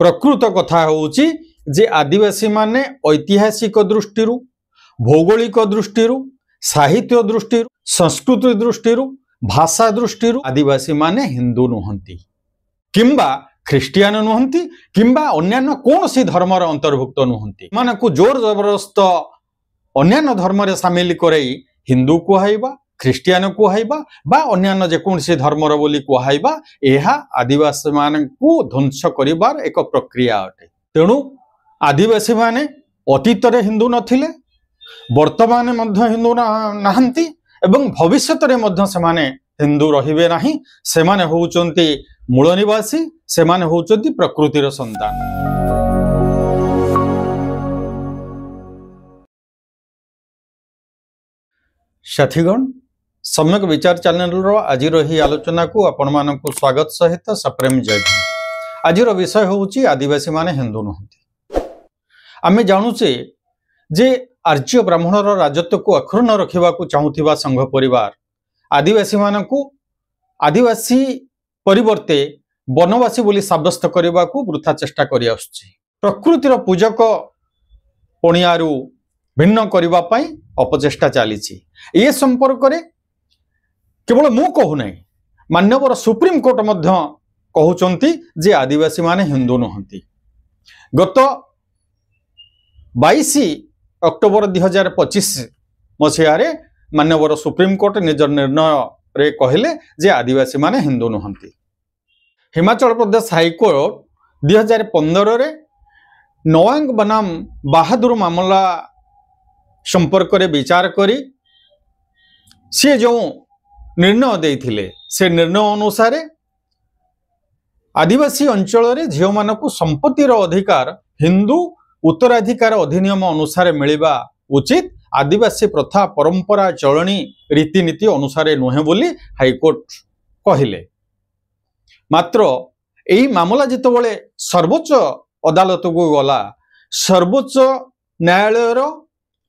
प्रकृत कथा होउची जे आदिवासी माने ऐतिहासिक दृष्टि भौगोलिक दृष्टि साहित्य दृष्टि संस्कृति दृष्टि भाषा दृष्टि आदिवासी माने हिंदू नुहंती किंबा ख्रिस्टियान नुहंती किंबा अन्यान्य कौन सी धर्मर अंतर्भुक्त नुहंती मानकु जोर जबरदस्त अन्यान्य धर्म रे सामिल करई हिंदू कुहाइबा ख्रिस्टियान कुहाइबा बा अन्यान्य जेकोसी धर्मर बोली कुहाइबा एहा आदिवासी मानकु ध्वंस करिबार एक प्रक्रिया अटे। तेणु आदिवासी माने अतीत रे हिंदू नथिले वर्तमान मध्य हिंदू नाहंती एवं भविष्यत रे मध्य सेमाने हिंदू रहिबे नाही। सेमाने होउचंती मूल निवासी सेमाने होउचंती प्रकृतिर संतान। साथीगण सम्यक विचार चैनल रो आज ही आलोचना को आपण मानकु स्वागत सहित सप्रेम जय भीम। आज विषय होउची आदिवासी माने हिंदू नहंती। आमे जानुचे जे आर्य ब्राह्मणर राजत्व को अक्षुण्ण रखा चाहूथिबा संघ परिवार आदिवासी मानकु आदिवासी परिवर्ते वनवासी बोली साब्यस्त करने को वृथा चेष्टा करि आसुछि। प्रकृतिर पूजक पणियारू भिन्न करबा पई अपचेष्टा चलीछि। ए संपर्क रे केवल मु कहू नहीं मान्यवर सुप्रीम कोर्ट मध्य कहउचंती जे आदिवासी माने हिंदू नहंती। गत 22 अक्टोबर 2025 मसीह मान्यवर सुप्रीम कोर्ट निज निर्णय रे कहले जे आदिवासी माने हिंदू नहंती। हिमाचल प्रदेश हाईकोर्ट 2015 रे नवांग बनाम बहादुर मामला संपर्क रे विचार करी से जो निर्णय देइथिले से निर्णय अनुसार आदिवासी अंचल रे झियो मानकु संपत्तिर अधिकार हिंदू उत्तराधिकार अधिनियम अनुसार मिलिबा उचित। आदिवासी प्रथा परंपरा चलनी रीतिनीति अनुसार नुहे बोली हाईकोर्ट कहले। मात्र यही मामला जितेबाला सर्वोच्च अदालत को गला सर्वोच्च न्यायालय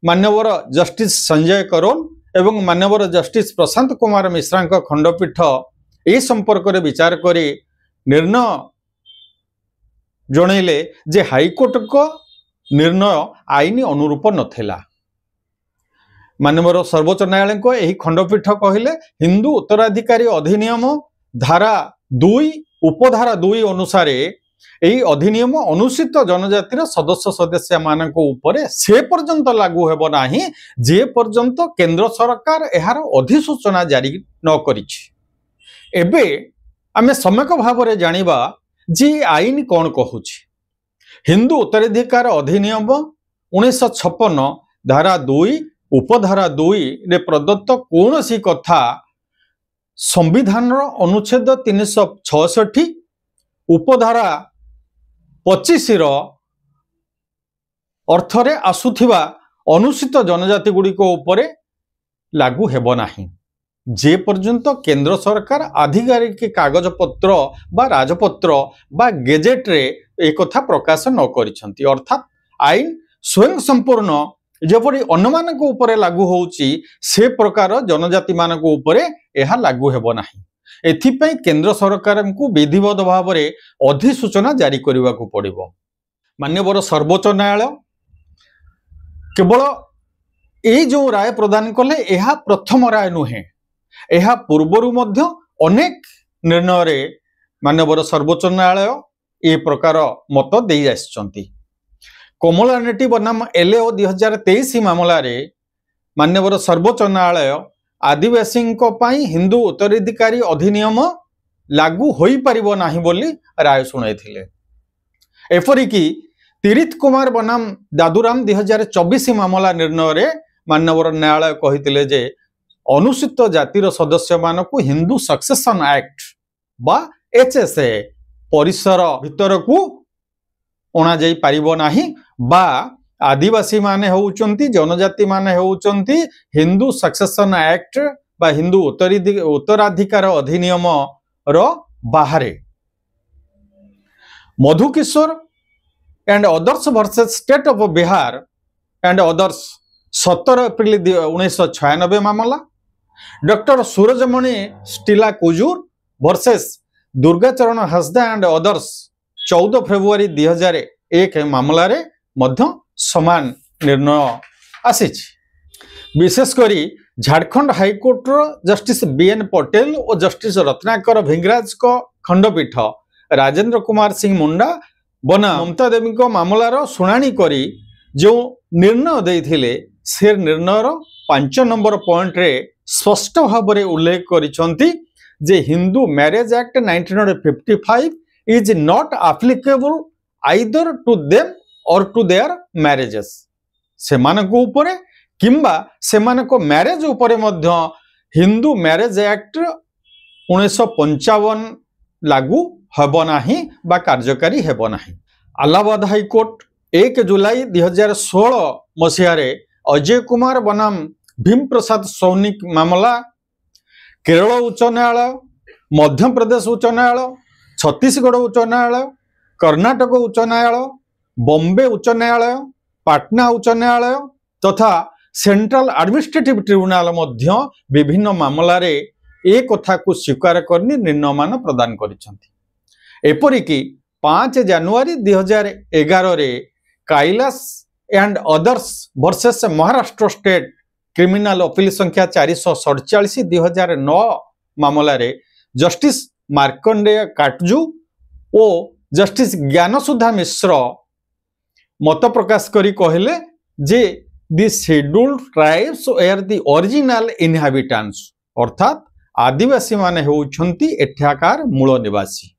मान्यवर जस्टिस संजय करोल एवं मान्यवर जस्टिस प्रशांत कुमार मिश्रा खंडपीठ ए संपर्क रे विचार करी निर्णय जनइले जे हाईकोर्ट को निर्णय आईन अनुरूप नथिला। मानवर सर्वोच्च न्यायालय को यही खंडपीठ कहले हिंदू उत्तराधिकारी अधिनियम धारा 2 उपधारा 2 अनुसार यही अधिनियम अनुसूचित जनजातिर सदस्य सदस्य मानक उपरे से पर्यंत लागू हेबो नाही जे पर्यंत केंद्र सरकार एहार अधिसूचना जारी न करिछि। एबे आमे सम्यक भाव रे जानिबा जे आईन कोन कहूछि। हिंदू उत्तराधिकार अधिनियम 1956 धारा 2 उपधारा 2 रे प्रदत्त कौनसी कथा संविधान अनुच्छेद 366 उपधारा 25 अर्थरे आसुथिबा अनुसूचित जनजाति गुड़िक उपरे लागू हेबो नाही जे पर्यंत केंद्र सरकार आधिकारिक कागज पत्र बा राजपत्र बा गेजेट रे एक कथा प्रकाश न करिसंती। अर्थात आईन स्वयं संपूर्ण जेपरि अन्यमानक उपरे लागू होउची से प्रकार जनजाति मानक उपरे एहा लागू हेबो नाही। एथिपई केंद्र सरकार को विधिवत भाव में अधिसूचना जारी करने को पड़िबो। मान्यवर सर्वोच्च न्यायालय केवल ए जो राय प्रदान कले एहा प्रथम राय नुहे एहा पूर्वरु मध्य अनेक निर्णय रे मान्यवर सर्वोच्च न्यायालय ए प्रकार मत दे आछंती। कमला नेटी बनाम एलओ 2023 मामला रे मान्यवर सर्वोच्च न्यायालय आदिवासी हिंदू उत्तराधिकारी अधिनियम लागू होई परिबो नाही बोली राय सुनाइथिले। एपरिकी तीर्थ कुमार बनाम दादुराम 2024 मामला निर्णय रे मान्यवर न्यायालय कहिथिले जे अनुसूचित जातिर सदस्य मानकु हिंदू सक्सेशन एक्ट बा एचएसए परिसर भितर को अणा जाई परिबो नाही बा आदिवासी माने होउचंती जनजाति माने होउचंती हिंदू सक्सेशन एक्ट बा हिंदू उत्तराधिकार अधिनियम रो बाहरे। Madhukishore and others versus state of Bihar and others 17 April 1996 मामला। Doctor Surajmani Stella Kujur versus Durgacharan Hasda and others 14 February 2001 मामलारे मध्य समान निर्णय आसीछि। विशेषकर Jharkhand high court justice BN Patel और जस्टिस रत्नाकर भिंगराज को खंडपीठ राजेंद्र कुमार सिंह मुंडा बना ममता देवी को मामलार शुणाणी करी जो निर्णय देथिले से निर्णयर 5 नंबर पॉइंट रे स्पष्ट भाव में उल्लेख करिसंती जे Hindu marriage act 1955 is not applicable either to them or to their marriages. सेमानको उपरे किंबा सेमानको मैरिज उपरे मध्य हिंदू मैरिज एक्ट 1955 लागू हेबो नाही बा कार्यकारी हेबो नाही। इलाहाबाद हाईकोर्ट 1 जुलाई 2016 मसीहारे अजय कुमार बनाम भीम प्रसाद सौनिक मामला केरल उच्च न्यायालय, मध्य प्रदेश उच्च न्यायालय, छत्तीसगढ़ उच्च न्यायालय, कर्नाटक उच्च न्यायालय, बॉम्बे उच्च न्यायालय, पाटना उच्च न्यायालय तथा सेंट्रल एडमिनिस्ट्रेटिव ट्रिब्यूनल मध्य विभिन्न मामला रे ए कथा को स्वीकार करनी निर्णयमान प्रदान करिसंती। एपरिकी 5 जनवरी 2011 रे Kailash and others versus Maharashtra state criminal appeal संख्या 447 2009 मामला रे जस्टिस मार्कंडेय काटजू और जस्टिस ज्ञानसुधा मिश्र मत प्रकाश करी कहले जे the scheduled tribes were the original inhabitants अर्थात आदिवासी माने होउछंती एठाकार मूल निवासी।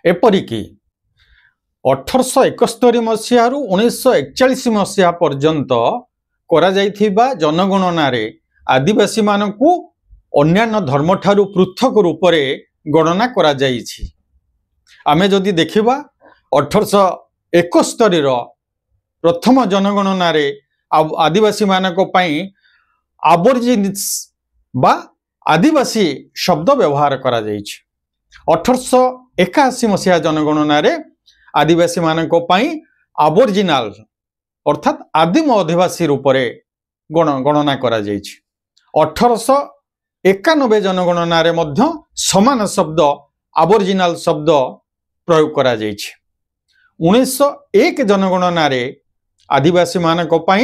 एपरिकी 1871 मसीह 1941 मसीहा पर्यंत करा जाइथिबा जनगणना रे आदिवासी मानकू अन्यान्य धर्म ठारू पृथक रूप रे गणना करा जाइछि। आमे जदि देखिबा 1871 रो प्रथम जनगणना रे आदिवासी मानक पई आबोरिजिन्स बा आदिवासी शब्द व्यवहार करा जाइछि। 1881 मसीहा जनगणना रे आदिवासी मानक पई आबोरिजिनल अर्थात आदिम अधिवासी रूप रे गणना करा जाइछि। 1891 जनगणना रे मध्य समान शब्द आबोरिजिनल शब्द प्रयोग करा जाइछि। 1901 जनगणना रे आदिवासी मानक पई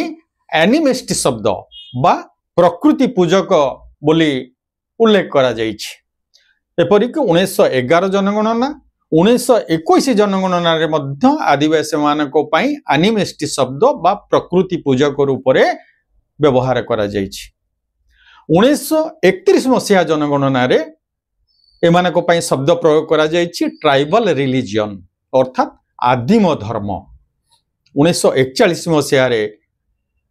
एनिमिस्ट शब्द बा प्रकृति पूजक बोली उल्लेख करा जाइछि। एपरिक 1911 जनगणना 1921 जनगणना रे मध्य आदिवासी मानक पई एनिमिस्ट शब्द बा प्रकृति पूजक रूप रे व्यवहार करा जाइछि। 1931 मसीहा जनगणना रे एमानक पई शब्द प्रयोग करा जाइछि ट्राइबल रिलीजियन अर्थात आदिम धर्म। 1941 मसीहा रे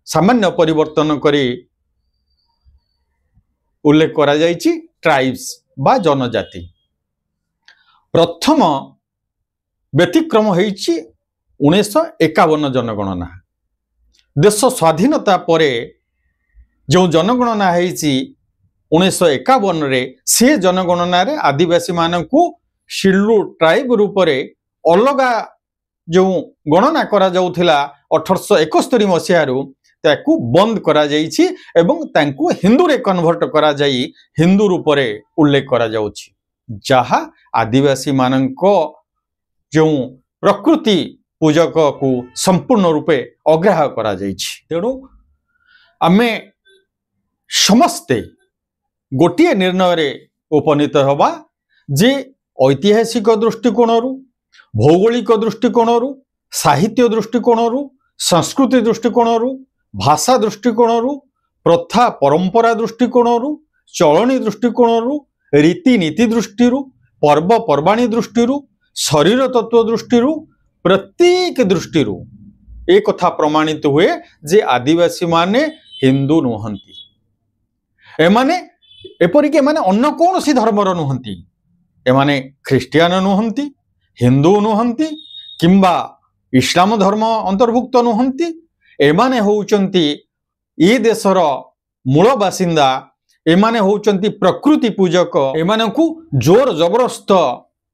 सामान्य परिवर्तन करी उल्लेख करा जाइछि ट्राइब्स बा जनजाति। प्रथम व्यतिक्रम होइछि 1951 जनगणना। देश स्वाधीनता परे जो जनगणना होइछि 1951 रे से जनगणना रे आदिवासी मानकू शिल्लू ट्राइब रूप रे अलगा जो गणना करा जाउथिला 1871 मसीहा रु ताकू बंद करा जाइछि एवं तांकू हिंदू रे कन्वर्ट करा जाई हिंदू रूप रे उल्लेख करा जाउछि जहा आदिवासी माननको जो प्रकृति पूजक को संपूर्ण रूपे अग्राह्य करा जाइछि। तेणु आमे समस्ते गोटिए निर्णय रे उपनीत हवा जे ऐतिहासिक दृष्टिकोण रु भौगोलिक दृष्टिकोण रु साहित्य दृष्टिकोण रु संस्कृति दृष्टिकोण रु भाषा दृष्टिकोण रु प्रथा परंपरा दृष्टिकोण रु चलनी दृष्टिकोण रु रीतिनीति दृष्टि पर्वपर्वाणी दृष्टि शरीर तत्व दृष्टि प्रत्येक दृष्टि एक कथा प्रमाणित हुए जे आदिवासी माने हिंदू नुहंती। एमाने एपरिक एमाने अन्य कौनसी धर्मर नुहंती। एमाने ख्रीस्टियान नुहंती, हिंदू नुहंती किंबा इस्लाम धर्म अंतर्भुक्त नुहंती। एमाने होउचंती ए देशर मूल बासिंदा। एमाने होउचंती प्रकृति पूजक। एमानकू जोर जबरदस्त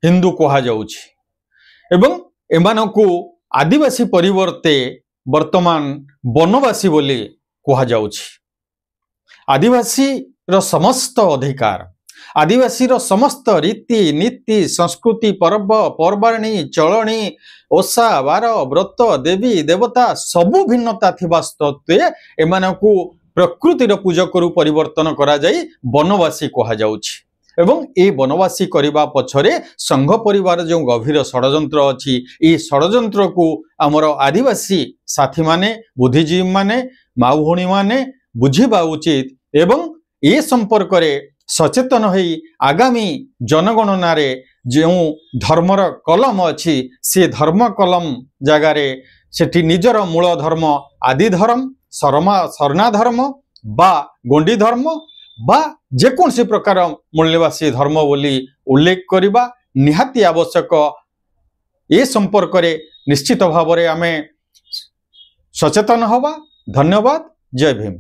हिंदू कहा जाउछि एवं एमानकू आदिवासी परिवर्ते वर्तमान वनवासी बोली कहा जाउछि। आदिवासी रो समस्त अधिकार आदिवासी समस्त रीति नीति संस्कृति पर्व पर्वाणी चलणी ओषा बार व्रत देवी देवता सबु भिन्नता थिबा सत्वे एमानकु प्रकृतिर पूजक परिवर्तन करा जाई वनवासी कहा जाउछि एवं ए वनवासी करने पछरे संघ परिवार जो गभीर षड्यंत्र अच्छी ये षड्यंत्र को आमर आदिवासी साथी माने बुद्धिजीवी माने माँ भौणी माने बुझिबा उचित एवं ए संपर्क सचेतन होई आगामी जनगणना जो धर्मर कलम अच्छी से धर्म कलम जगार सेठी निजर मूल धर्म आदि धर्म शरणा धर्म बा गोंडी धर्म बा जेकोसी प्रकार मूल्यवासी धर्म बोली उल्लेख करबा निहाती आवश्यक। ए संपर्क रे निश्चित भाव में आमे सचेतन हवा। धन्यवाद। जय भीम।